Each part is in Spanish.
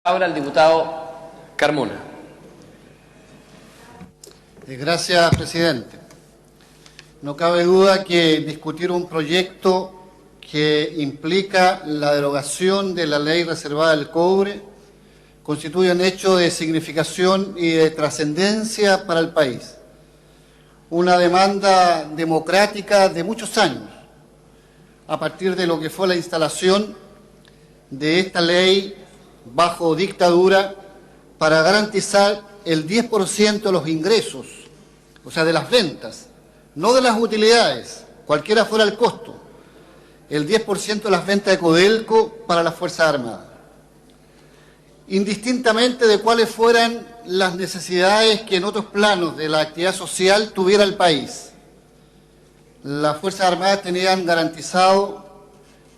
Ahora el diputado Carmona. Gracias, presidente. No cabe duda que discutir un proyecto que implica la derogación de la ley reservada del cobre constituye un hecho de significación y de trascendencia para el país. Una demanda democrática de muchos años, a partir de lo que fue la instalación de esta ley bajo dictadura para garantizar el 10% de los ingresos, o sea, de las ventas, no de las utilidades, cualquiera fuera el costo, el 10% de las ventas de Codelco para las Fuerzas Armadas, indistintamente de cuáles fueran las necesidades que en otros planos de la actividad social tuviera el país. Las Fuerzas Armadas tenían garantizado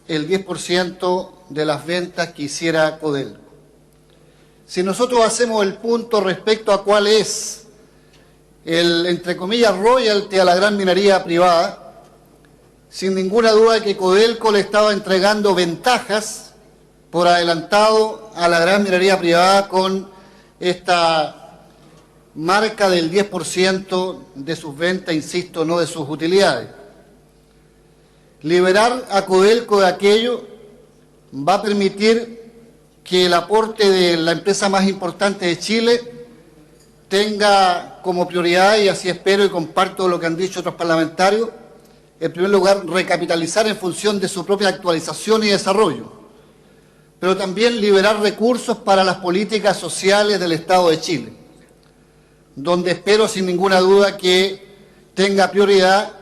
el 10% de las ventas que hiciera Codelco. Si nosotros hacemos el punto respecto a cuál es el, entre comillas, royalty a la gran minería privada, sin ninguna duda de que Codelco le estaba entregando ventajas por adelantado a la gran minería privada con esta marca del 10% de sus ventas, insisto, no de sus utilidades. Liberar a Codelco de aquello va a permitir que el aporte de la empresa más importante de Chile tenga como prioridad, y así espero y comparto lo que han dicho otros parlamentarios, en primer lugar, recapitalizar en función de su propia actualización y desarrollo, pero también liberar recursos para las políticas sociales del Estado de Chile, donde espero sin ninguna duda que tenga prioridad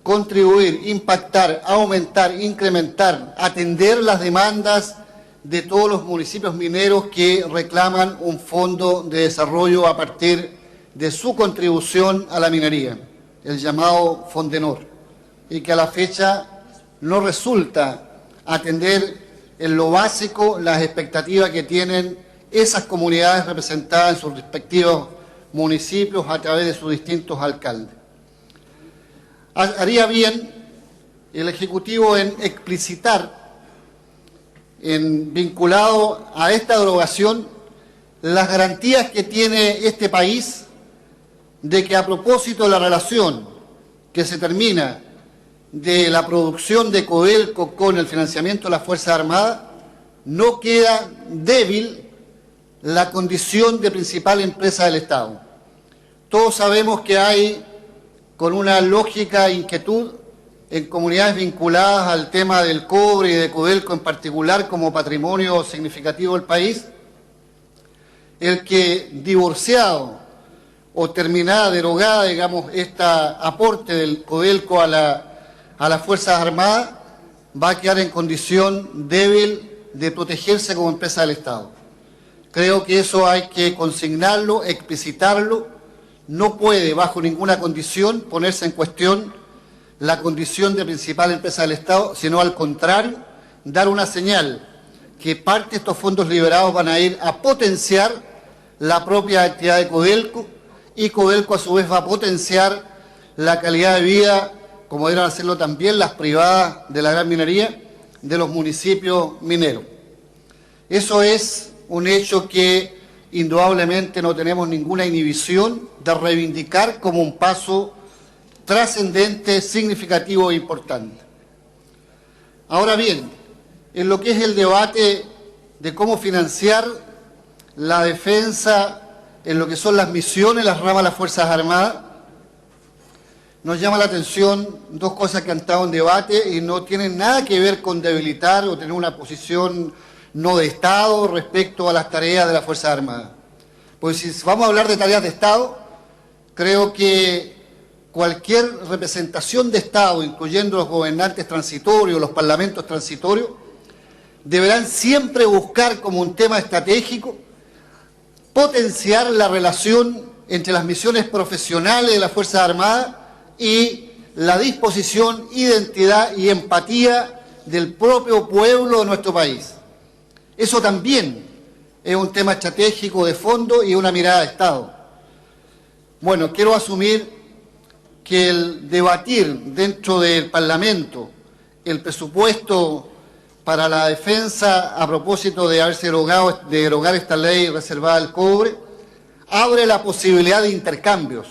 contribuir, impactar, aumentar, incrementar, atender las demandas de todos los municipios mineros que reclaman un fondo de desarrollo a partir de su contribución a la minería, el llamado Fondenor, y que a la fecha no resulta atender en lo básico las expectativas que tienen esas comunidades representadas en sus respectivos municipios a través de sus distintos alcaldes. Haría bien el Ejecutivo en explicitar, vinculado a esta derogación, las garantías que tiene este país de que a propósito de la relación que se termina de la producción de Codelco con el financiamiento de las Fuerzas Armadas, no queda débil la condición de principal empresa del Estado. Todos sabemos que hay, con una lógica inquietud, en comunidades vinculadas al tema del cobre y de Codelco en particular como patrimonio significativo del país, el que divorciado o terminada, derogada, digamos, este aporte del Codelco a las Fuerzas Armadas, va a quedar en condición débil de protegerse como empresa del Estado. Creo que eso hay que consignarlo, explicitarlo. No puede, bajo ninguna condición, ponerse en cuestión la condición de principal empresa del Estado, sino al contrario, dar una señal que parte de estos fondos liberados van a ir a potenciar la propia actividad de Codelco, y Codelco a su vez va a potenciar la calidad de vida, como deben hacerlo también las privadas de la gran minería, de los municipios mineros. Eso es un hecho que indudablemente no tenemos ninguna inhibición de reivindicar como un paso trascendente, significativo e importante. Ahora bien, en lo que es el debate de cómo financiar la defensa en lo que son las misiones, las ramas de las Fuerzas Armadas, nos llama la atención dos cosas que han estado en debate y no tienen nada que ver con debilitar o tener una posición no de Estado respecto a las tareas de las Fuerzas Armadas. Pues si vamos a hablar de tareas de Estado, creo que cualquier representación de Estado, incluyendo los gobernantes transitorios, los parlamentos transitorios, deberán siempre buscar como un tema estratégico potenciar la relación entre las misiones profesionales de las Fuerzas Armadas y la disposición, identidad y empatía del propio pueblo de nuestro país. Eso también es un tema estratégico de fondo y una mirada de Estado. Bueno, quiero asumir que el debatir dentro del Parlamento el presupuesto para la defensa a propósito de haberse derogar esta ley reservada al cobre, abre la posibilidad de intercambios,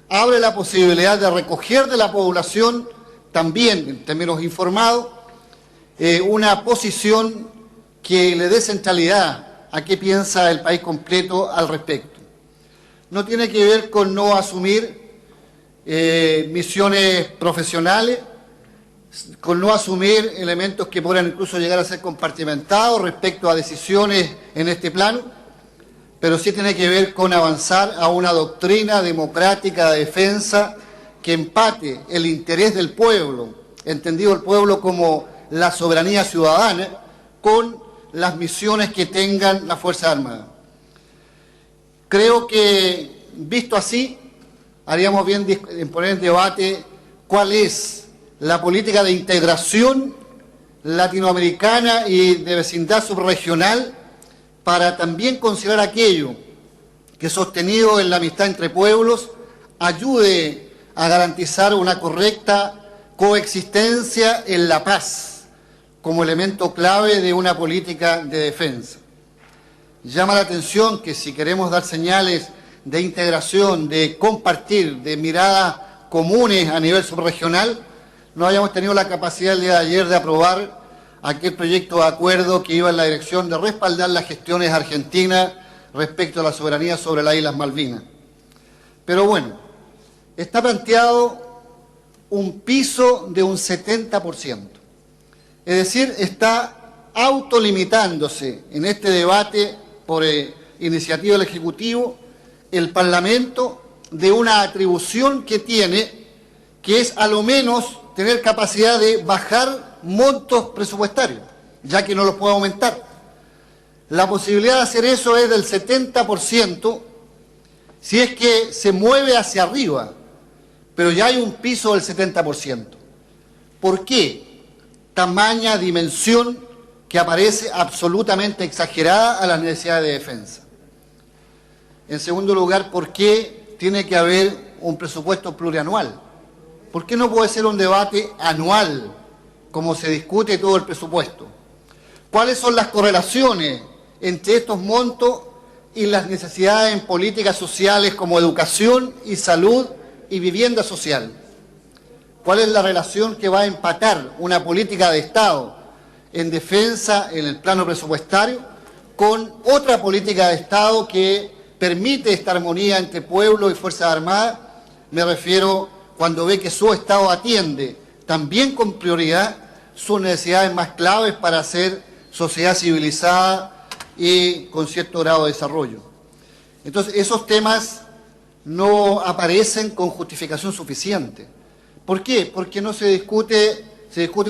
abre la posibilidad de recoger de la población, también en términos informados, una posición que le dé centralidad a qué piensa el país completo al respecto. No tiene que ver con no asumir misiones profesionales, con no asumir elementos que podrían incluso llegar a ser compartimentados respecto a decisiones en este plano, pero sí tiene que ver con avanzar a una doctrina democrática de defensa que empate el interés del pueblo, entendido el pueblo como la soberanía ciudadana, con las misiones que tengan las Fuerzas Armadas. Creo que, visto así, haríamos bien en poner en debate cuál es la política de integración latinoamericana y de vecindad subregional para también considerar aquello que, sostenido en la amistad entre pueblos, ayude a garantizar una correcta coexistencia en la paz como elemento clave de una política de defensa. Llama la atención que si queremos dar señales de integración, de compartir, de miradas comunes a nivel subregional, no hayamos tenido la capacidad el día de ayer de aprobar aquel proyecto de acuerdo que iba en la dirección de respaldar las gestiones argentinas respecto a la soberanía sobre las Islas Malvinas. Pero bueno, está planteado un piso de un 70%. Es decir, está autolimitándose en este debate por iniciativa del Ejecutivo el Parlamento de una atribución que tiene, que es a lo menos tener capacidad de bajar montos presupuestarios, ya que no los puede aumentar. La posibilidad de hacer eso es del 70% si es que se mueve hacia arriba, pero ya hay un piso del 70%. ¿Por qué? Tamaña dimensión que aparece absolutamente exagerada a las necesidades de defensa. En segundo lugar, ¿por qué tiene que haber un presupuesto plurianual? ¿Por qué no puede ser un debate anual, como se discute todo el presupuesto? ¿Cuáles son las correlaciones entre estos montos y las necesidades en políticas sociales como educación y salud y vivienda social? ¿Cuál es la relación que va a empatar una política de Estado en defensa en el plano presupuestario con otra política de Estado que permite esta armonía entre pueblo y Fuerzas Armadas? Me refiero cuando ve que su Estado atiende también con prioridad sus necesidades más claves para ser sociedad civilizada y con cierto grado de desarrollo. Entonces, esos temas no aparecen con justificación suficiente. ¿Por qué? Porque no se discute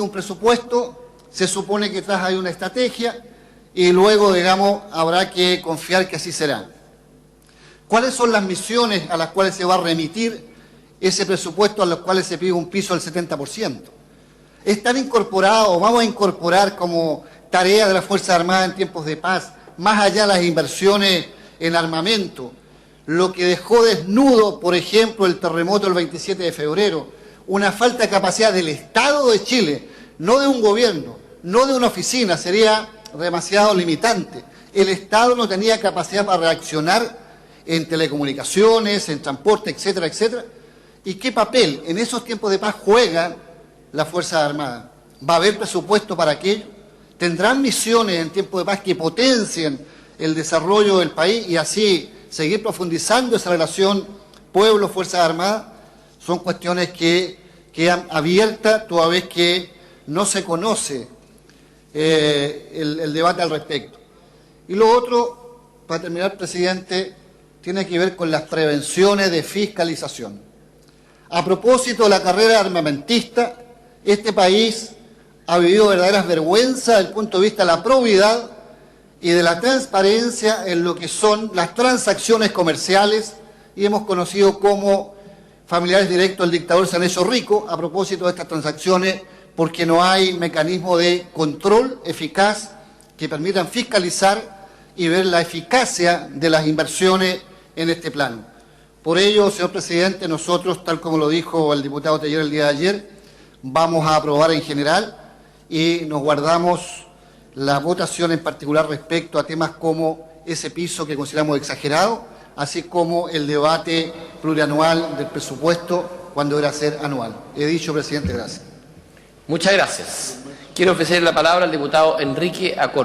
un presupuesto, se supone que atrás hay una estrategia y luego, digamos, habrá que confiar que así será. ¿Cuáles son las misiones a las cuales se va a remitir ese presupuesto a los cuales se pide un piso del 70%? ¿Están incorporados o vamos a incorporar como tarea de las Fuerzas Armadas en tiempos de paz, más allá de las inversiones en armamento, lo que dejó desnudo, por ejemplo, el terremoto del 27 de febrero, una falta de capacidad del Estado de Chile, no de un gobierno, no de una oficina, sería demasiado limitante. El Estado no tenía capacidad para reaccionar en telecomunicaciones, en transporte, etcétera, etcétera. ¿Y qué papel en esos tiempos de paz juegan las Fuerzas Armadas? ¿Va a haber presupuesto para aquello? ¿Tendrán misiones en tiempos de paz que potencien el desarrollo del país y así seguir profundizando esa relación pueblo-Fuerzas Armadas? Son cuestiones que quedan abiertas toda vez que no se conoce el debate al respecto. Y lo otro, para terminar, presidente, tiene que ver con las prevenciones de fiscalización. A propósito de la carrera armamentista, este país ha vivido verdaderas vergüenzas desde el punto de vista de la probidad y de la transparencia en lo que son las transacciones comerciales, y hemos conocido cómo familiares directos del dictador se han hecho ricos a propósito de estas transacciones porque no hay mecanismo de control eficaz que permitan fiscalizar y ver la eficacia de las inversiones en este plano. Por ello, señor presidente, nosotros, tal como lo dijo el diputado Teller el día de ayer, vamos a aprobar en general y nos guardamos la votación en particular respecto a temas como ese piso que consideramos exagerado, así como el debate plurianual del presupuesto cuando era ser anual. He dicho, presidente, gracias. Muchas gracias. Quiero ofrecer la palabra al diputado Enrique Acorce.